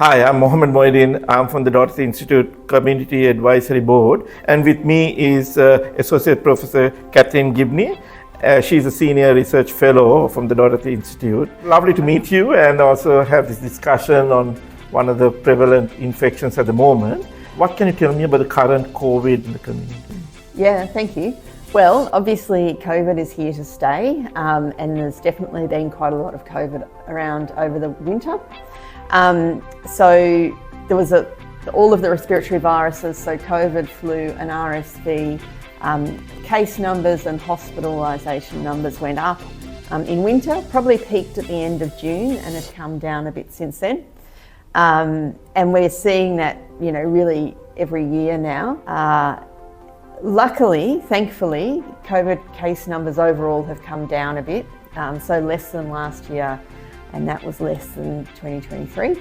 Hi, I'm Mohamed Mohideen. I'm from the Doherty Institute Community Advisory Board, and with me is Associate Professor Katherine Gibney. She's a Senior Research Fellow from the Doherty Institute. Lovely to meet you and also have this discussion on one of the prevalent infections at the moment. What can you tell me about the current COVID in the community? Yeah, thank you. Well, obviously COVID is here to stay, and there's definitely been quite a lot of COVID around over the winter. So there was all of the respiratory viruses, so COVID, flu and RSV, case numbers and hospitalisation numbers went up in winter, probably peaked at the end of June and have come down a bit since then. And we're seeing that, really every year now. Luckily, thankfully, COVID case numbers overall have come down a bit, so less than last year, and that was less than 2023.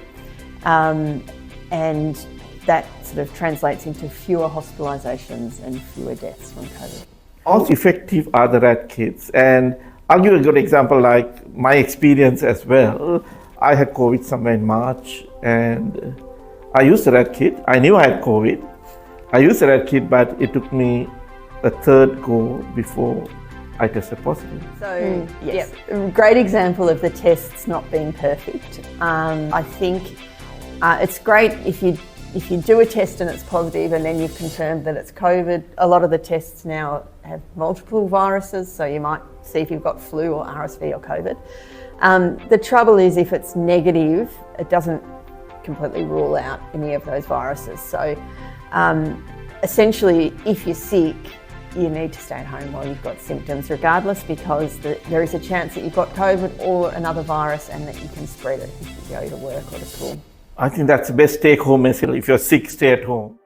And that sort of translates into fewer hospitalisations and fewer deaths from COVID. How effective are the rat kits? And I'll give a good example, like my experience as well. I had COVID somewhere in March, and I used the rat kit. I knew I had COVID. I used the rat kit, but it took me a third go before I tested positive. So, yes, great example of the tests not being perfect. I think it's great if you do a test and it's positive and then you've confirmed that it's COVID. A lot of the tests now have multiple viruses, so you might see if you've got flu or RSV or COVID. The trouble is if it's negative, it doesn't completely rule out any of those viruses. So essentially, if you're sick, you need to stay at home while you've got symptoms regardless, because there is a chance that you've got COVID or another virus and that you can spread it if you go to work or to school. I think that's the best take-home message. If you're sick, stay at home.